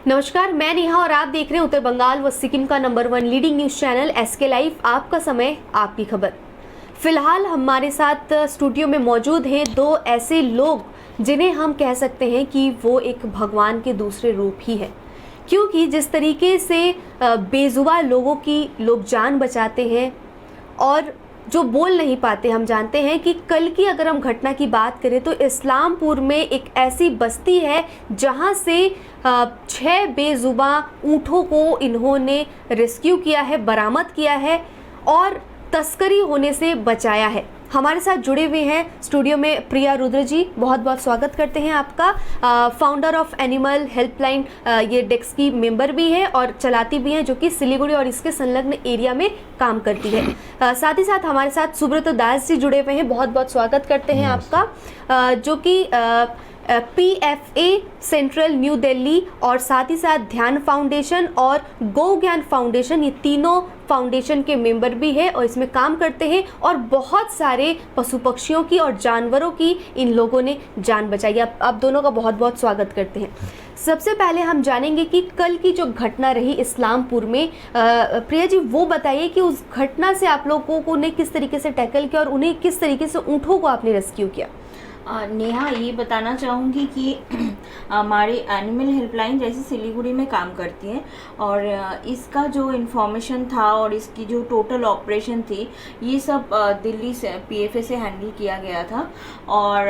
नमस्कार, मैं नेहा और आप देख रहे हैं उत्तर बंगाल व सिक्किम का number 1 leading news channel SK live. आपका समय, आपकी खबर। फिलहाल हमारे साथ स्टूडियो में मौजूद हैं दो ऐसे लोग जिन्हें हम कह सकते हैं कि वो एक भगवान के दूसरे रूप ही है, क्योंकि जिस तरीके से बेजुबान लोगों की लोग जान बचाते हैं और जो बोल नहीं पाते। हम जानते हैं कि कल की अगर हम घटना की बात करें तो इस्लामपुर में एक ऐसी बस्ती है जहां से 6 बेजुबान ऊँटों को इन्होंने रेस्क्यू किया है, बरामद किया है और तस्करी होने से बचाया है। हमारे साथ जुड़े हुए हैं स्टूडियो में प्रिया रुद्र जी, बहुत बहुत स्वागत करते हैं आपका। फाउंडर ऑफ एनिमल हेल्पलाइन, ये डेस्क की मेंबर भी है और चलाती भी हैं, जो कि सिलीगुड़ी और इसके संलग्न एरिया में काम करती है। साथ ही साथ हमारे साथ सुब्रत दास जी जुड़े हुए हैं, बहुत बहुत स्वागत करते हैं आपका, जो कि PFA सेंट्रल न्यू दिल्ली और साथ ही साथ ध्यान फाउंडेशन और गौ ज्ञान फाउंडेशन, ये तीनों फाउंडेशन के मेंबर भी है और इसमें काम करते हैं और बहुत सारे पशु पक्षियों की और जानवरों की इन लोगों ने जान बचाई। आप दोनों का बहुत बहुत स्वागत करते हैं। सबसे पहले हम जानेंगे कि कल की जो घटना रही इस्लामपुर में, प्रिया जी वो बताइए कि उस घटना से आप लोगों को ने किस तरीके से टैकल किया और उन्हें किस तरीके से ऊँटों को आपने रेस्क्यू किया। नेहा, ये बताना चाहूँगी कि हमारी एनिमल हेल्पलाइन जैसे सिलीगुड़ी में काम करती है और इसका जो इन्फॉर्मेशन था और इसकी जो टोटल ऑपरेशन थी, ये सब दिल्ली से PFA से हैंडल किया गया था। और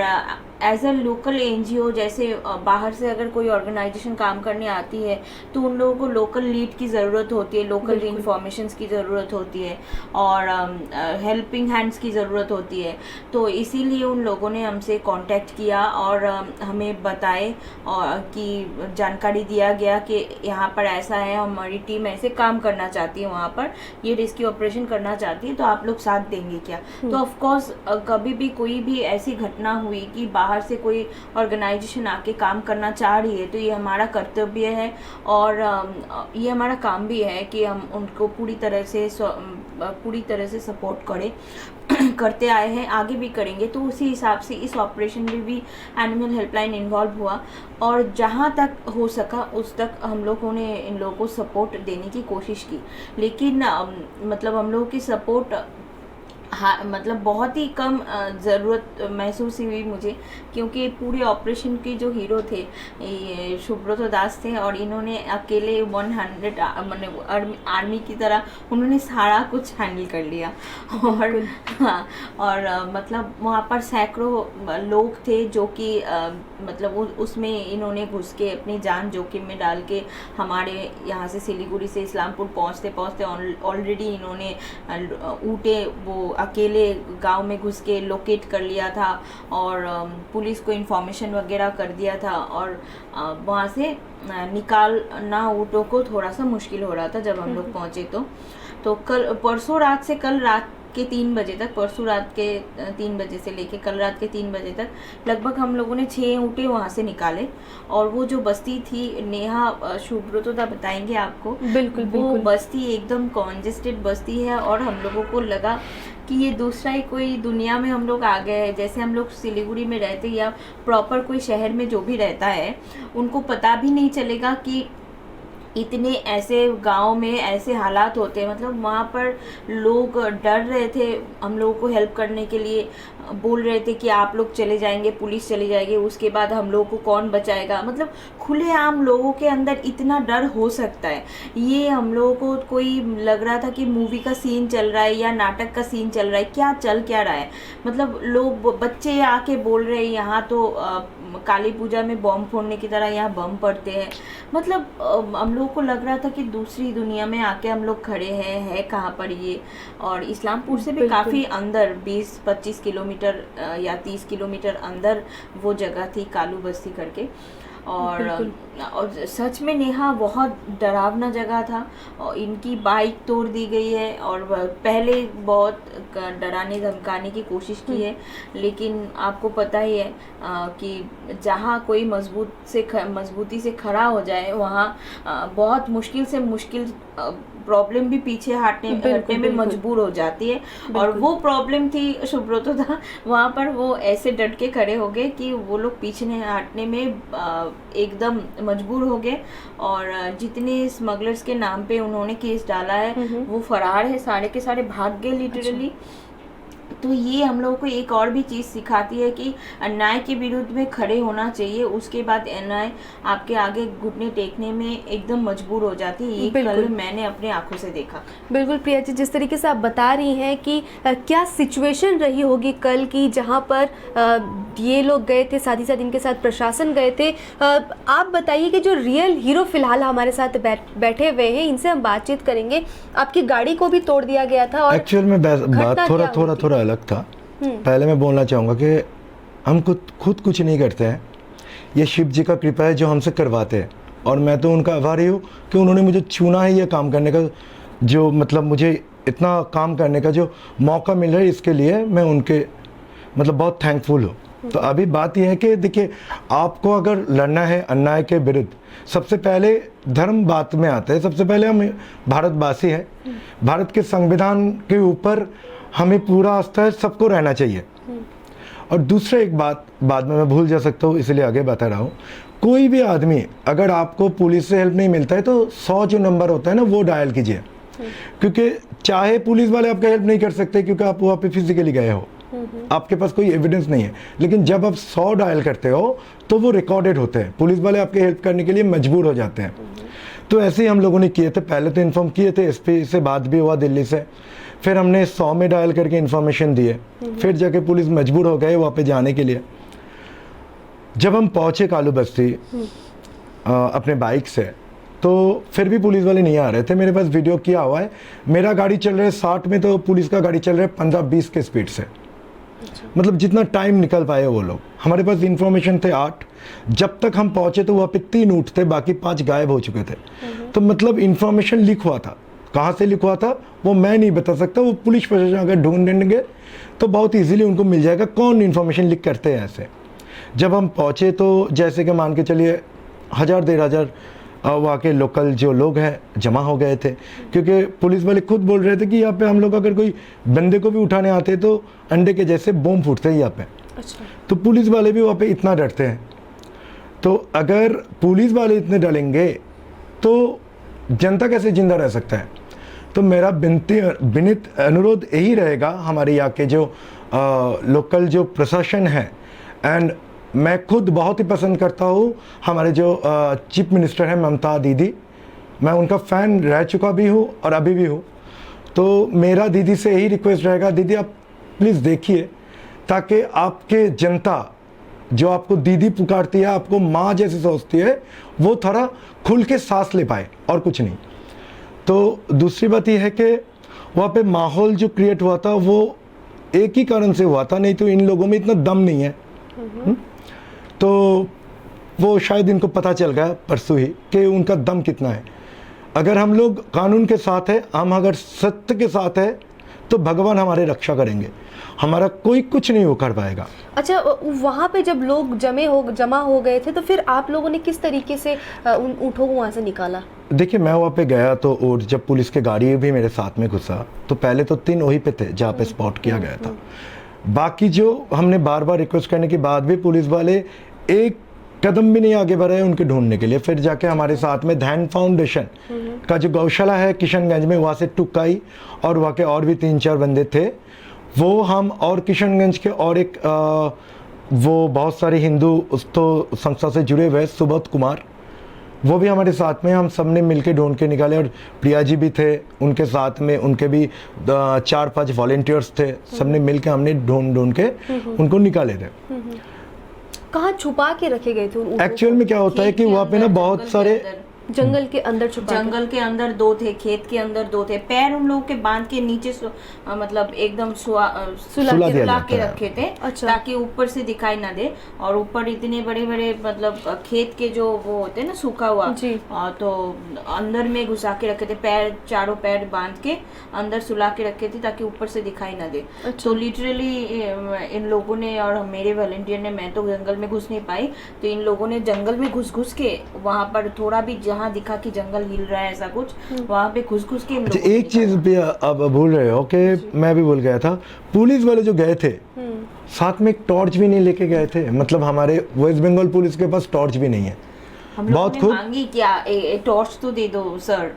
एज अ लोकल NGO, जैसे बाहर से अगर कोई ऑर्गेनाइजेशन काम करने आती है तो उन लोगों को लोकल लीड की ज़रूरत होती है, लोकल इन्फॉर्मेशंस की ज़रूरत होती है और हेल्पिंग हैंड्स की ज़रूरत होती है। तो इसीलिए उन लोगों ने हमसे कांटेक्ट किया और हमें बताए और कि जानकारी दिया गया कि यहाँ पर ऐसा है, हमारी टीम ऐसे काम करना चाहती है, वहाँ पर ये रेस्क्यू ऑपरेशन करना चाहती है, तो आप लोग साथ देंगे क्या। तो ऑफकोर्स कभी भी कोई भी ऐसी घटना हुई कि बाहर से कोई ऑर्गेनाइजेशन आके काम करना चाह रही है, तो ये हमारा कर्तव्य है और ये हमारा काम भी है कि हम उनको पूरी तरह से सपोर्ट करें करते आए हैं, आगे भी करेंगे। तो उसी हिसाब से इस ऑपरेशन में भी एनिमल हेल्पलाइन इन्वॉल्व हुआ और जहाँ तक हो सका उस तक हम लोगों ने इन लोगों को सपोर्ट देने की कोशिश की। लेकिन मतलब हम लोगों की सपोर्ट मतलब बहुत ही कम ज़रूरत महसूस हुई मुझे, क्योंकि पूरे ऑपरेशन के जो हीरो थे ये सुब्रत दास थे और इन्होंने अकेले 100 आर्मी की तरह उन्होंने सारा कुछ हैंडल कर लिया। और हाँ, और मतलब वहाँ पर सैकड़ों लोग थे जो कि मतलब उसमें इन्होंने घुस के अपनी जान जोखिम में डाल के हमारे यहाँ से सिलीगुड़ी से इस्लामपुर पहुँचते ऑलरेडी इन्होंने ऊँटे वो अकेले गांव में घुस के लोकेट कर लिया था और पुलिस को इन्फॉर्मेशन वगैरह कर दिया था और वहाँ से निकालना ऊँटों को थोड़ा सा मुश्किल हो रहा था जब हम लोग पहुँचे। तो परसों रात से कल रात के 3 बजे तक, परसों रात के 3 बजे से लेके कल रात के 3 बजे तक लगभग हम लोगों ने 6 ऊँटे वहाँ से निकाले। और वो जो बस्ती थी, नेहा सुब्रतोदा बताएंगे आपको, बिल्कुल वो बस्ती एकदम कॉन्जेस्टेड बस्ती है और हम लोगों को लगा कि ये दूसरा ही कोई दुनिया में हम लोग आ गए हैं। जैसे हम लोग सिलीगुड़ी में रहते या प्रॉपर कोई शहर में जो भी रहता है, उनको पता भी नहीं चलेगा कि इतने ऐसे गांव में ऐसे हालात होते हैं। मतलब वहाँ पर लोग डर रहे थे, हम लोगों को हेल्प करने के लिए बोल रहे थे कि आप लोग चले जाएंगे, पुलिस चली जाएगी, उसके बाद हम लोगों को कौन बचाएगा। मतलब खुलेआम लोगों के अंदर इतना डर हो सकता है, ये हम लोगों को कोई लग रहा था कि मूवी का सीन चल रहा है या नाटक का सीन चल रहा है, क्या चल क्या रहा है। मतलब लोग, बच्चे आके बोल रहे हैं यहाँ तो काली पूजा में बम फोड़ने की तरह यहाँ बम पड़ते हैं। मतलब हम लोगों को लग रहा था कि दूसरी दुनिया में आके हम लोग खड़े हैं, है कहाँ पर ये। और इस्लामपुर से भी काफ़ी अंदर 20-25 किलोमीटर या 30 किलोमीटर अंदर वो जगह थी, कालू बस्ती करके। और सच में नेहा बहुत डरावना जगह था और इनकी बाइक तोड़ दी गई है और पहले बहुत डराने धमकाने की कोशिश की है। लेकिन आपको पता ही है कि जहाँ कोई मजबूती से खड़ा हो जाए, वहाँ बहुत मुश्किल से मुश्किल प्रॉब्लम भी पीछे हटने में मजबूर हो जाती है। और वो प्रॉब्लम थी सुब्रतोदा, वहाँ पर वो ऐसे डट के खड़े हो गए कि वो लोग पीछे हटने में एकदम एकदम मजबूर हो गए और जितने स्मगलर्स के नाम पे उन्होंने केस डाला है वो फरार है, सारे के सारे भाग गए लिटरली। तो ये हम लोगों को एक और भी चीज़ सिखाती है कि अन्याय के विरुद्ध में खड़े होना चाहिए, उसके बाद अन्याय आपके आगे घुटने टेकने में एकदम मजबूर हो जाती है। ये कल मैंने अपने आंखों से देखा। बिल्कुल प्रिया जी, जिस तरीके से आप बता रही हैं कि क्या सिचुएशन रही होगी कल की जहां पर ये लोग गए थे, साथ ही साथ इनके साथ प्रशासन गए थे। आप बताइए कि जो रियल हीरो फिलहाल हमारे साथ बैठे हुए हैं, इनसे हम बातचीत करेंगे। आपकी गाड़ी को भी तोड़ दिया गया था और एक्चुअल में बात थोड़ा अलग था। पहले मैं बोलना चाहूँगा कि हम खुद कुछ नहीं करते हैं, ये शिव जी का कृपा है जो हमसे करवाते हैं, और मैं तो उनका आभारी हूँ कि उन्होंने मुझे चुना है ये काम करने का, जो मतलब मुझे इतना काम करने का जो मौका मिल रहा है, इसके लिए मैं उनके मतलब बहुत थैंकफुल हूँ। तो अभी बात यह है कि देखिए, आपको अगर लड़ना है अन्याय के विरुद्ध, सबसे पहले धर्म बात में आता है। सबसे पहले हम भारतवासी हैं, भारत के संविधान के ऊपर हमें पूरा आस्था है, सबको रहना चाहिए। और दूसरा एक बात बाद में मैं भूल जा सकता हूँ, इसलिए आगे बता रहा हूँ। कोई भी आदमी, अगर आपको पुलिस से हेल्प नहीं मिलता है तो 100 जो नंबर होता है ना, वो डायल कीजिए, क्योंकि चाहे पुलिस वाले आपका हेल्प नहीं कर सकते क्योंकि आप वहाँ पे फिजिकली गए हो, आपके पास कोई एविडेंस नहीं है, लेकिन जब आप 100 डायल करते हो तो वो रिकॉर्डेड होते हैं, पुलिस वाले आपके हेल्प करने के लिए मजबूर हो जाते हैं। तो ऐसे ही हम लोगों ने किए थे। पहले तो इन्फॉर्म किए थे, एसपी से बात भी हुआ दिल्ली से, फिर हमने 100 में डायल करके इन्फॉर्मेशन दिए, फिर जाके पुलिस मजबूर हो गए वहाँ पे जाने के लिए। जब हम पहुँचे कालू बस्ती अपने बाइक से, तो फिर भी पुलिस वाले नहीं आ रहे थे। मेरे पास वीडियो किया हुआ है, मेरा गाड़ी चल रहा है 60 में, तो पुलिस का गाड़ी चल रहा है 15-20 के स्पीड से। मतलब जितना टाइम निकल पाए वो लोग। हमारे पास इन्फॉर्मेशन थे 8, जब तक हम पहुंचे तो वहाँ पे 3 ऊँट थे, बाकी 5 गायब हो चुके थे। तो मतलब इन्फॉर्मेशन लीक हुआ था, कहाँ से लीक हुआ था वो मैं नहीं बता सकता, वो पुलिस प्रशासन अगर ढूंढेंगे तो बहुत इजीली उनको मिल जाएगा कौन इन्फॉर्मेशन लीक करते हैं ऐसे। जब हम पहुँचे तो जैसे कि मान के चलिए 1000-1500 वहाँ के लोकल जो लोग हैं जमा हो गए थे, क्योंकि पुलिस वाले खुद बोल रहे थे कि यहाँ पे हम लोग अगर कोई बंदे को भी उठाने आते तो अंडे के जैसे बम फूटते हैं यहाँ पे। अच्छा। तो पुलिस वाले भी वहाँ पे इतना डरते हैं। तो अगर पुलिस वाले इतने डरेंगे तो जनता कैसे जिंदा रह सकता है। तो मेरा विनीत अनुरोध यही रहेगा हमारे यहाँ के जो लोकल जो प्रशासन है, एंड मैं खुद बहुत ही पसंद करता हूँ हमारे जो चीफ मिनिस्टर हैं ममता दीदी, मैं उनका फ़ैन रह चुका भी हूँ और अभी भी हूँ। तो मेरा दीदी से यही रिक्वेस्ट रहेगा, दीदी आप प्लीज़ देखिए, ताकि आपके जनता जो आपको दीदी पुकारती है, आपको माँ जैसे सोचती है, वो थोड़ा खुल के सांस ले पाए, और कुछ नहीं। तो दूसरी बात यह है कि वहाँ पे माहौल जो क्रिएट हुआ था वो एक ही कारण से हुआ था, नहीं तो इन लोगों में इतना दम नहीं है। तो वो शायद इनको पता चल गया परसों ही कि उनका दम कितना है। अगर हम लोग कानून के साथ है, हम अगर सत्य के साथ है, तो भगवान हमारे रक्षा करेंगे, हमारा कोई कुछ नहीं वो कर पाएगा। अच्छा, वहाँ पे जब लोग जमा हो गए थे तो फिर आप लोगों ने किस तरीके से उन ऊँटों को वहाँ से निकाला? देखिए, मैं वहाँ पे गया तो, और जब पुलिस के गाड़ी भी मेरे साथ में घुसा तो पहले तो 3 वहीं पे थे जहाँ पे स्पॉट किया गया था। बाकी जो हमने बार बार रिक्वेस्ट करने के बाद भी पुलिस वाले एक कदम भी नहीं आगे बढ़े उनके ढूंढने के लिए। फिर जाके हमारे साथ में ध्यान फाउंडेशन का जो गौशाला है किशनगंज में, वहाँ से टुकाई और वहाँ के और भी 3-4 बंदे थे, वो हम और किशनगंज के और एक वो बहुत सारे हिंदू तो संस्था से जुड़े हुए सुबोध कुमार, वो भी हमारे साथ में, हम सब ने मिल के ढूंढ के निकाले। और प्रिया जी भी थे उनके साथ में, उनके भी 4-5 वॉलेंटियर्स थे, सब ने मिल के हमने ढूंढ के उनको निकाले थे। कहाँ छुपा के रखे गए थे? एक्चुअल में क्या होता है कि वहाँ पे ना बहुत सारे जंगल के अंदर छुपा, जंगल के अंदर 2 थे, खेत के अंदर 2 थे, पैर उन लोगों के बांध के नीचे मतलब एकदम सुला के रखे थे। अच्छा। ताकि ऊपर से दिखाई ना दे, और ऊपर इतने बड़े बड़े मतलब खेत के जो वो होते हैं ना सूखा हुआ, तो अंदर में घुसा के रखे थे, पैर चारों पैर बांध के अंदर सुला के रखे थे ताकि ऊपर से दिखाई ना दे। अच्छा। तो लिटरली इन लोगों ने और मेरे वॉलंटियर ने, मैं तो जंगल में घुस नहीं पाई, तो इन लोगों ने जंगल में घुस के वहाँ पर थोड़ा भी जहाँ दिखा कि जंगल हिल रहा है ऐसा कुछ, वहाँ पे घुस के एक चीज भी अब भूल रहे हो कि मैं भी भूल गया था, पुलिस वाले जो गए थे साथ में एक टॉर्च भी नहीं लेके गए थे। मतलब हमारे वेस्ट बंगाल पुलिस के पास टॉर्च भी नहीं है। हम लोगों बहुत ने खूब। मांगी क्या, टॉर्च तो दे दो सर,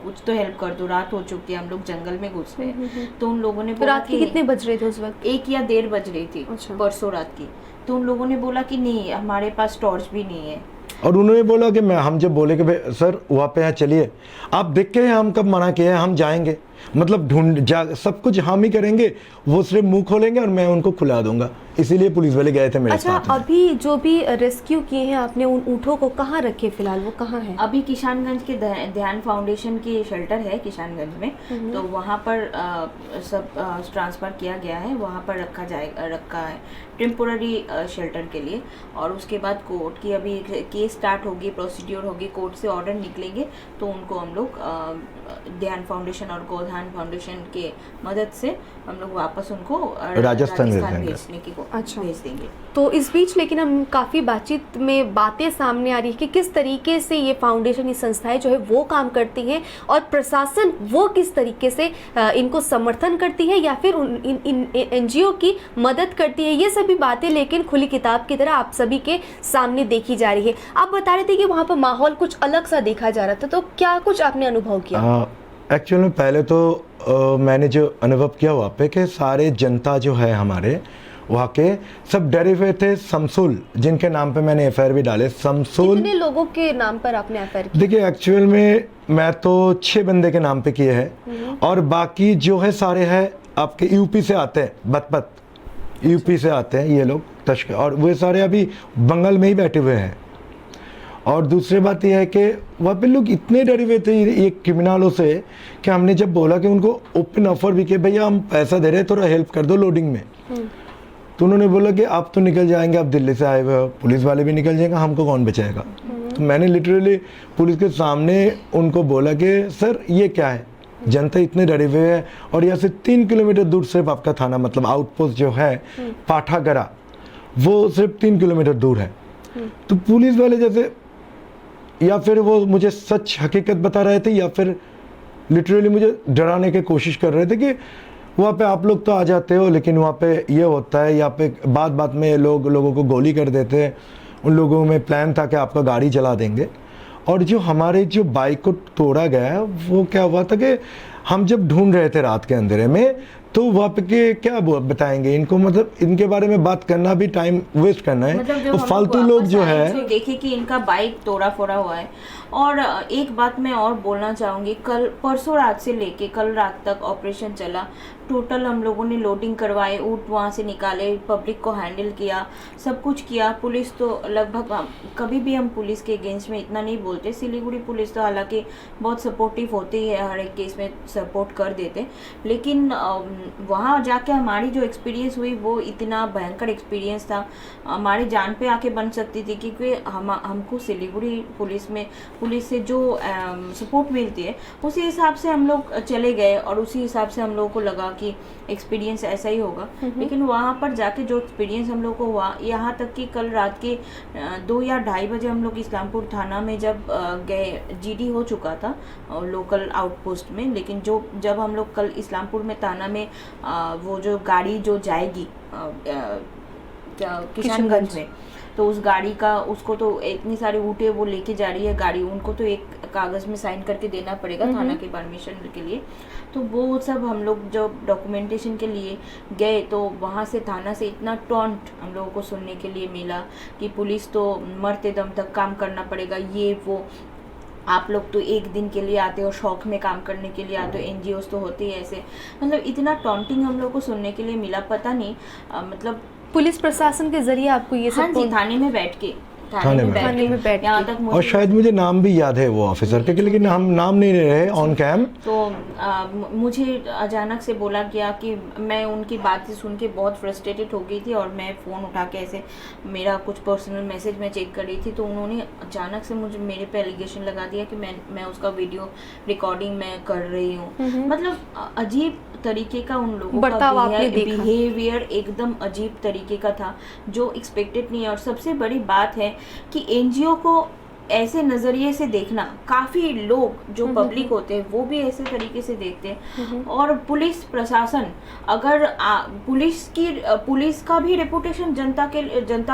कुछ तो हेल्प कर दो, रात हो चुकी है, हम लोग जंगल में घुस गए। तो उन लोगों ने तो बोला रात के कि कितने बज रहे थे उस वक्त? 1 या 1:30 बज रही थी, अच्छा। परसों रात की। तो उन लोगों ने बोला कि नहीं, हमारे पास टॉर्च भी नहीं है। और उन्होंने बोला कि हम जब बोले कि भाई सर वहाँ पे यहाँ चलिए, आप देख के हम कब मना किए हैं, हम जाएंगे, मतलब सब कुछ हम ही करेंगे, वो सिर्फ मुंह खोलेंगे और मैं उनको खुला दूंगा, इसीलिए पुलिस वाले गए थे मेरे अच्छा, साथ में। अभी जो भी रेस्क्यू किए हैं आपने उन ऊँटों को, कहाँ रखे फिलहाल, वो कहाँ है? अभी किशानगंज के ध्यान फाउंडेशन की शेल्टर है किशानगंज में, तो वहाँ पर सब ट्रांसफ़र किया गया है, वहाँ पर रखा है टेम्पोररी शेल्टर के लिए। और उसके बाद कोर्ट की अभी केस स्टार्ट होगी, प्रोसीड्यूर होगी, कोर्ट से ऑर्डर निकलेंगे तो उनको हम लोग ध्यान फाउंडेशन और गोधान फाउंडेशन के मदद से हम लोग वापस उनको राजस्थान भेजने की अच्छा। भेज देंगे। तो इस बीच लेकिन हम काफ़ी बातचीत में बातें सामने आ रही है कि किस तरीके से ये फाउंडेशन, ये संस्थाएं जो है वो काम करती हैं और प्रशासन वो किस तरीके से इनको समर्थन करती है या फिर इन NGO की मदद करती है। ये सभी बातें लेकिन खुली किताब की तरह आप सभी के सामने देखी जा रही है। आप बता रहे थे कि वहाँ पर माहौल कुछ अलग सा देखा जा रहा था, तो क्या कुछ आपने अनुभव किया? एक्चुअली में पहले तो मैंने जो अनुभव किया वहाँ पे कि सारे जनता जो है हमारे वहाँ के सब डरे हुए थे। शमसुल, जिनके नाम पे मैंने FIR भी डाले, शमसुल। कितने लोगों के नाम पर आपने FIR किया? देखिए एक्चुअल में मैं तो 6 बंदे के नाम पे किए हैं और बाकी जो है सारे हैं आपके यूपी से आते हैं, बतपत यूपी से आते हैं ये लोग तश्क, और वे सारे अभी बंगाल में ही बैठे हुए हैं। और दूसरी बात यह है कि वहाँ पे लोग इतने डरे हुए थे ये क्रिमिनलों से कि हमने जब बोला कि उनको ओपन ऑफर भी किया, भैया हम पैसा दे रहे हैं, थोड़ा हेल्प कर दो लोडिंग में, तो उन्होंने बोला कि आप तो निकल जाएंगे, आप दिल्ली से आए हुए हो, पुलिस वाले भी निकल जाएंगे, हमको कौन बचाएगा। तो मैंने लिटरली पुलिस के सामने उनको बोला कि सर ये क्या है, जनता इतने डरे हुए है और यहाँ से 3 किलोमीटर दूर सिर्फ आपका थाना, मतलब आउटपोस्ट जो है पाठागरा, वो सिर्फ 3 किलोमीटर दूर है। तो पुलिस वाले जैसे या फिर वो मुझे सच हकीकत बता रहे थे या फिर लिटरली मुझे डराने की कोशिश कर रहे थे कि वहाँ पे आप लोग तो आ जाते हो, लेकिन वहाँ पे ये होता है, यहाँ पे बात में लोगों को गोली कर देते हैं। उन लोगों में प्लान था कि आपका गाड़ी जला देंगे। और जो हमारे जो बाइक को तोड़ा गया है वो क्या हुआ था कि हम जब ढूंढ रहे थे रात के अंधेरे में, तो वहाँ पे के क्या बताएंगे इनको, मतलब इनके बारे में बात करना भी टाइम वेस्ट करना है। मतलब तो फालतू लोग जो है देखे कि इनका बाइक तोड़ा फोड़ा हुआ है। और एक बात मैं और बोलना चाहूँगी, परसों रात से लेके कल रात तक ऑपरेशन चला। टोटल हम लोगों ने लोडिंग करवाए, ऊँट वहाँ से निकाले, पब्लिक को हैंडल किया, सब कुछ किया। पुलिस तो लगभग कभी भी हम पुलिस के अगेंस्ट में इतना नहीं बोलते। सिलीगुड़ी पुलिस तो हालांकि बहुत सपोर्टिव होती है, हर एक केस में सपोर्ट कर देते, लेकिन वहाँ जाके हमारी जो एक्सपीरियंस हुई वो इतना भयंकर एक्सपीरियंस था, हमारी जान पे आके बन सकती थी। क्योंकि हमको सिलीगुड़ी पुलिस से जो सपोर्ट मिलती है उसी हिसाब से हम लोग चले गए और उसी हिसाब से हम लोगों को लगा कि एक्सपीरियंस ऐसा ही होगा। लेकिन वहाँ पर जाके जो एक्सपीरियंस हम लोग को हुआ, यहाँ तक कि कल रात के 2 या 2:30 बजे हम लोग इस्लामपुर थाना में जब गए, GD हो चुका था लोकल आउटपोस्ट में, लेकिन जब हम लोग कल इस्लामपुर में थाना में वो जो गाड़ी जो जाएगी किशनगंज में, तो उस गाड़ी का उसको तो इतनी सारी ऊँटें वो लेके जा रही है गाड़ी, उनको तो एक कागज़ में साइन करके देना पड़ेगा थाना के परमिशन के लिए। तो वो सब हम लोग जब डॉक्यूमेंटेशन के लिए गए तो वहाँ से थाना से इतना टॉन्ट हम लोगों को सुनने के लिए मिला कि पुलिस तो मरते दम तक काम करना पड़ेगा, ये वो, आप लोग तो एक दिन के लिए आते हो, शौक में काम करने के लिए आते हो, NGOs तो होती है ऐसे। मतलब इतना टॉन्टिंग हम लोग को सुनने के लिए मिला, पता नहीं मतलब पुलिस प्रशासन के जरिए आपको ये सब? हाँ जी, थाने में बैठ के यहाँ तक और शायद मुझे नाम भी याद है वो ऑफिसर के, लेकिन हम नाम नहीं ले रहे ऑन कैम। तो मुझे अचानक से बोला गया कि मैं उनकी बातें सुन के बहुत फ्रस्ट्रेटेड हो गई थी और मैं फ़ोन उठा के ऐसे मेरा कुछ पर्सनल मैसेज मैं चेक कर रही थी, तो उन्होंने अचानक से मेरे पे एलिगेशन लगा दिया कि मैं उसका वीडियो रिकॉर्डिंग मैं कर रही हूँ। मतलब अजीब तरीके का उन लोगों का बिहेवियर एकदम अजीब तरीके का था जो एक्सपेक्टेड नहीं है। और सबसे बड़ी बात है कि NGO को ऐसे नज़रिए से देखना, काफ़ी लोग जो पब्लिक होते हैं वो भी ऐसे तरीके से देखते हैं। और पुलिस प्रशासन, अगर पुलिस का भी रेपुटेशन जनता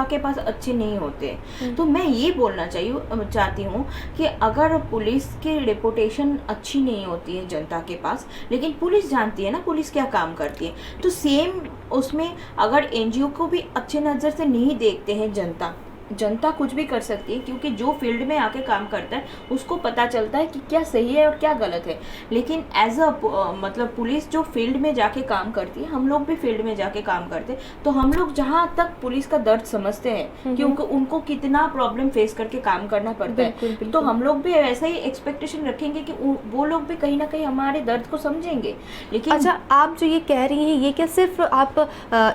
के पास अच्छे नहीं होते। तो मैं ये बोलना चाहती हूँ कि अगर पुलिस की रेपुटेशन अच्छी नहीं होती है जनता के पास, लेकिन पुलिस जानती है ना पुलिस क्या काम करती है, तो सेम उसमें अगर एनजीओ को भी अच्छे नज़र से नहीं देखते हैं जनता कुछ भी कर सकती है, क्योंकि जो फील्ड में आके काम करता है उसको पता चलता है कि क्या सही है और क्या गलत है। लेकिन एज अ मतलब पुलिस जो फील्ड में जाके काम करती है, हम लोग भी फील्ड में जाके काम करते हैं, तो हम लोग जहाँ तक पुलिस का दर्द समझते हैं क्योंकि उनको कितना प्रॉब्लम फेस करके काम करना पड़ता है, तो हम लोग भी वैसा ही एक्सपेक्टेशन रखेंगे कि वो लोग भी कहीं ना कहीं हमारे दर्द को समझेंगे। लेकिन अच्छा, आप जो ये कह रही हैं, ये क्या सिर्फ आप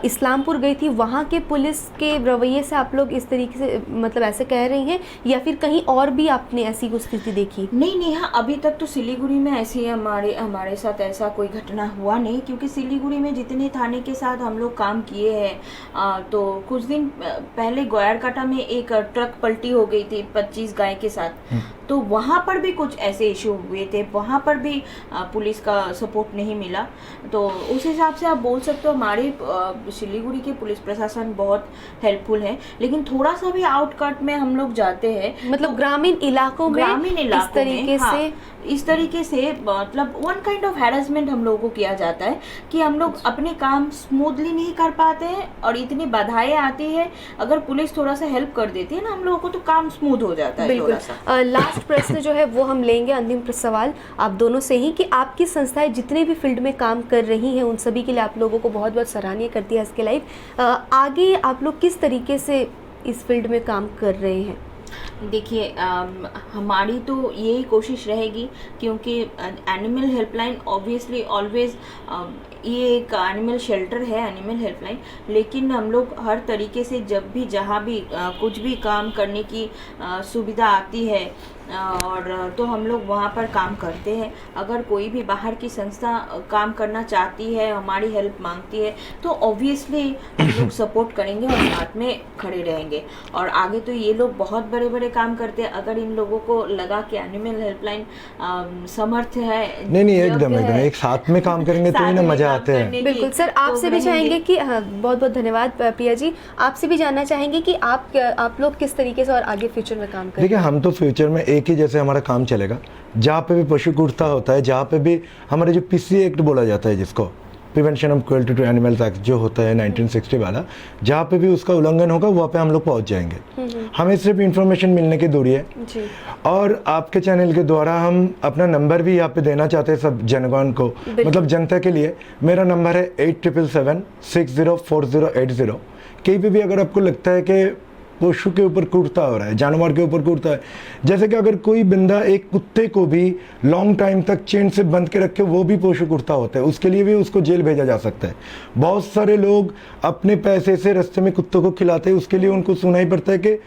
इस्लामपुर गई थी, वहाँ के पुलिस के रवैये से आप लोग इस तरीके से मतलब ऐसे कह रही हैं, या फिर कहीं और भी आपने ऐसी कुछ स्थिति देखी? नहीं, हाँ, अभी तक तो सिलीगुड़ी में ऐसी हमारे साथ ऐसा कोई घटना हुआ नहीं, क्योंकि सिलीगुड़ी में जितने थाने के साथ हम लोग काम किए हैं, तो कुछ दिन पहले गोयारकाटा में एक ट्रक पलटी हो गई थी 25 गाय के साथ, तो वहाँ पर भी कुछ ऐसे इशू हुए थे, वहाँ पर भी पुलिस का सपोर्ट नहीं मिला। तो उस हिसाब से आप बोल सकते हो हमारे सिलीगुड़ी के पुलिस प्रशासन बहुत हेल्पफुल है। लेकिन थोड़ा सा भी आउटकट में हम लोग जाते हैं, मतलब ग्रामीण इलाकों में इस तरीके से मतलब वन काइंड ऑफ हैरेसमेंट हम लोगों को किया जाता है कि हम लोग अपने काम स्मूथली नहीं कर पाते हैं और इतनी बाधाएं आती है। अगर पुलिस थोड़ा सा हेल्प कर देती है ना हम लोगों को, तो काम स्मूथ हो जाता है। बिल्कुल। लास्ट प्रश्न जो है वो हम लेंगे, अंतिम सवाल आप दोनों से ही, कि आपकी संस्थाएं जितने भी फील्ड में काम कर रही हैं उन सभी के लिए आप लोगों को बहुत बहुत सराहनीय करती है एसके लाइफ। आगे आप लोग किस तरीके से इस फील्ड में काम कर रहे हैं? देखिए, हमारी तो यही कोशिश रहेगी, क्योंकि एनिमल हेल्पलाइन ऑब्वियसली ऑलवेज ये एक एनिमल शेल्टर है, एनिमल हेल्पलाइन, लेकिन हम लोग हर तरीके से जब भी जहाँ भी कुछ भी काम करने की सुविधा आती है और तो हम लोग वहाँ पर काम करते हैं। अगर कोई भी बाहर की संस्था काम करना चाहती है, हमारी हेल्प मांगती है, तो ऑब्वियसली हम लोग सपोर्ट करेंगे और साथ में खड़े रहेंगे। और आगे तो ये लोग बहुत बड़े बड़े काम करते हैं। अगर इन लोगों को लगा कि एनिमल हेल्पलाइन समर्थ है, नहीं एकदम एक साथ में काम करेंगे तो ही ना मजा आते हैं। बिल्कुल सर, आपसे भी चाहेंगे कि बहुत बहुत धन्यवाद प्रिया जी, आपसे भी जानना चाहेंगे कि आप लोग किस तरीके से और आगे फ्यूचर में काम करेंगे? देखिए, हम तो फ्यूचर में एक ही जैसे हमारा काम चलेगा, जहाँ पे भी पशु क्रूरता होता है, जहाँ पे भी हमारे जो पीसी एक्ट बोला जाता है, जिसको prevention of cruelty to animals act जो होता है 1960 वाला, जहाँ पे भी उसका उल्लंघन होगा वहाँ पे हम लोग पहुँच जाएंगे। हमें सिर्फ इंफॉर्मेशन मिलने की दूरी है जी। और आपके चैनल के द्वारा हम अपना नंबर भी यहाँ पे देना चाहते हैं सब जनगण को, मतलब जनता के लिए। मेरा नंबर है 8777604080। कहीं पे भी अगर आपको लगता है कि पशु के ऊपर क्रूरता हो रहा है, जानवर के ऊपर क्रूरता है, जैसे कि अगर कोई बंदा एक कुत्ते को भी लॉन्ग टाइम तक चेन से बंद के रखे, वो भी पशु क्रूरता होता है, उसके लिए भी उसको जेल भेजा जा सकता है। बहुत सारे लोग अपने पैसे से रास्ते में कुत्तों को खिलाते हैं, उसके लिए उनको सुना ही पड़ता है कि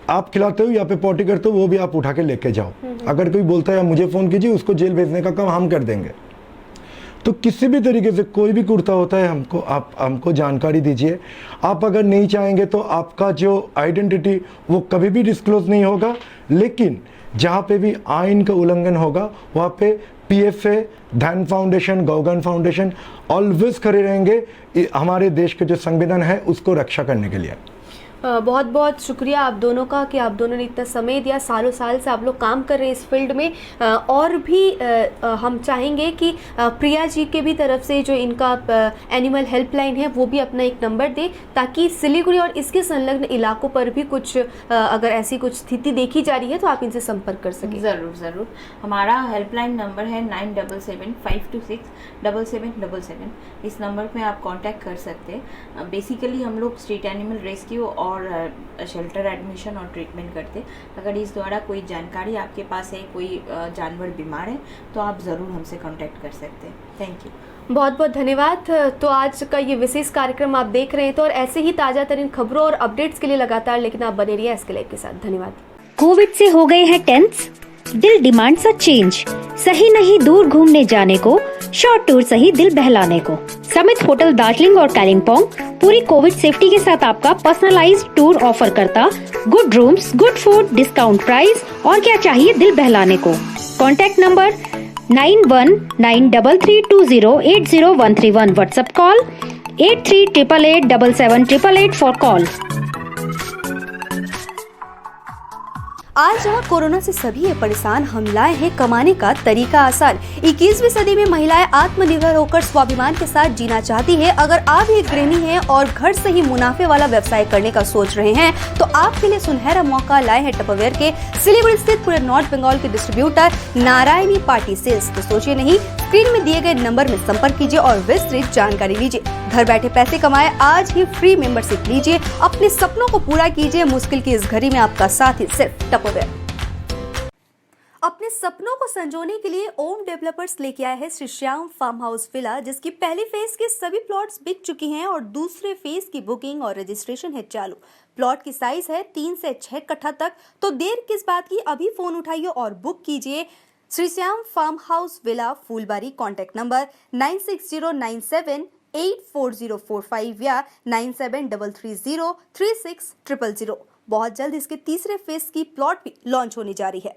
आप खिलाते हो या पे पॉटी करते हो, वो भी आप उठा के लेके जाओ। अगर कोई बोलता है मुझे फ़ोन कीजिए, उसको जेल भेजने का काम हम कर देंगे। तो किसी भी तरीके से कोई भी कुर्ता होता है, आप हमको जानकारी दीजिए। आप अगर नहीं चाहेंगे तो आपका जो आइडेंटिटी वो कभी भी डिस्क्लोज नहीं होगा, लेकिन जहाँ पे भी आइन का उल्लंघन होगा वहाँ पे PFA, धन फाउंडेशन, गौगन फाउंडेशन ऑलवेज खड़े रहेंगे हमारे देश के जो संविधान है उसको रक्षा करने के लिए। बहुत बहुत शुक्रिया आप दोनों का कि आप दोनों ने इतना समय दिया। सालों साल से आप लोग काम कर रहे हैं इस फील्ड में, और भी हम चाहेंगे कि प्रिया जी के भी तरफ से जो इनका एनिमल हेल्पलाइन है वो भी अपना एक नंबर दे, ताकि सिलीगुड़ी और इसके संलग्न इलाकों पर भी कुछ अगर ऐसी कुछ स्थिति देखी जा रही है तो आप इनसे संपर्क कर सकें। ज़रूर। हमारा हेल्पलाइन नंबर है 9775267777। इस नंबर पे आप कांटेक्ट कर सकते हैं। बेसिकली हम लोग स्ट्रीट एनिमल रेस्क्यू और शेल्टर एडमिशन और ट्रीटमेंट करते। अगर इस द्वारा कोई जानकारी आपके पास है, कोई जानवर बीमार है, तो आप ज़रूर हमसे कांटेक्ट कर सकते हैं। थैंक यू, बहुत बहुत धन्यवाद। तो आज का ये विशेष कार्यक्रम आप देख रहे हैं, तो और ऐसे ही ताज़ा तरीन खबरों और अपडेट्स के लिए लगातार लेकिन आप बने रहिए एसके लाइव के साथ। धन्यवाद। कोविड से हो गए हैं टेंस, दिल डिमांड्स अ चेंज। सही नहीं दूर घूमने जाने को, शॉर्ट टूर सही दिल बहलाने को। समिट होटल दार्जिलिंग और कालिम्पोंग पूरी कोविड सेफ्टी के साथ आपका पर्सनलाइज्ड टूर ऑफर करता good rooms, good food, discount price और क्या चाहिए दिल बहलाने को। Contact number 919332080131, WhatsApp call 8388877888 for call. आज जहाँ कोरोना से सभी है परेशान, हम लाए हैं कमाने का तरीका आसान। 21वीं सदी में महिलाएं आत्मनिर्भर होकर स्वाभिमान के साथ जीना चाहती है। अगर आप एक गृहिणी हैं और घर से ही मुनाफे वाला व्यवसाय करने का सोच रहे हैं तो आपके लिए सुनहरा मौका लाए हैं टपरवेयर के सिलीगुड़ी स्थित पूरे नॉर्थ बंगाल के डिस्ट्रीब्यूटर नारायणी पार्टी सेल्स। तो सोचिए नहीं, स्क्रीन में दिए गए नंबर में संपर्क कीजिए और विस्तृत जानकारी लीजिए। घर बैठे पैसे कमाए, आज ही फ्री मेंबरशिप लीजिए, अपने सपनों को पूरा कीजिए। मुश्किल की इस घड़ी में आपका साथ ही सिर्फ टपरवेयर। अपने सपनों को संजोने के लिए ओम डेवलपर्स लेके आए हैं Shri Shyam farm house villa, जिसकी पहली फेज के सभी प्लॉट्स बिक चुकी हैं और दूसरे फेज की बुकिंग और रजिस्ट्रेशन है चालू। प्लॉट की साइज है 3 से 6 कट्ठा तक, तो देर किस बात की, अभी फोन उठाइए और बुक कीजिए। Shri Shyam farm house villa, Phulbari. Contact number 9609784045 या 9733036000। बहुत जल्द इसके तीसरे फेज की प्लॉट भी लॉन्च होने जा रही है।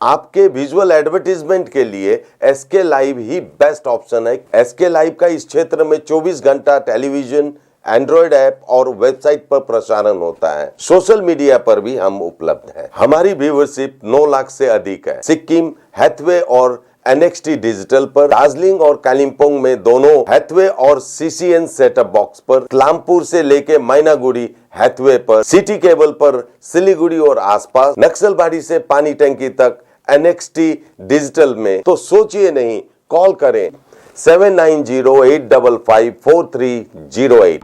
आपके विजुअल एडवर्टीजमेंट के लिए एसके लाइव ही बेस्ट ऑप्शन है। एसके लाइव का इस क्षेत्र में 24 घंटा टेलीविजन, एंड्रॉइड ऐप और वेबसाइट पर प्रसारण होता है। सोशल मीडिया पर भी हम उपलब्ध हैं। हमारी व्यूवरशिप 9 लाख से अधिक है। सिक्किम, हैथवे और NXT डिजिटल पर, दार्जिलिंग और कालिम्पोंग में दोनों हैथवे और CCN सेटअप बॉक्स पर, क्लामपुर से लेके मैनागुड़ी हैथवे पर, सिटी केबल पर सिलीगुड़ी और आसपास, नक्सलबाड़ी से पानी टंकी तक NXT डिजिटल में। तो सोचिए नहीं, कॉल करें 7908554308।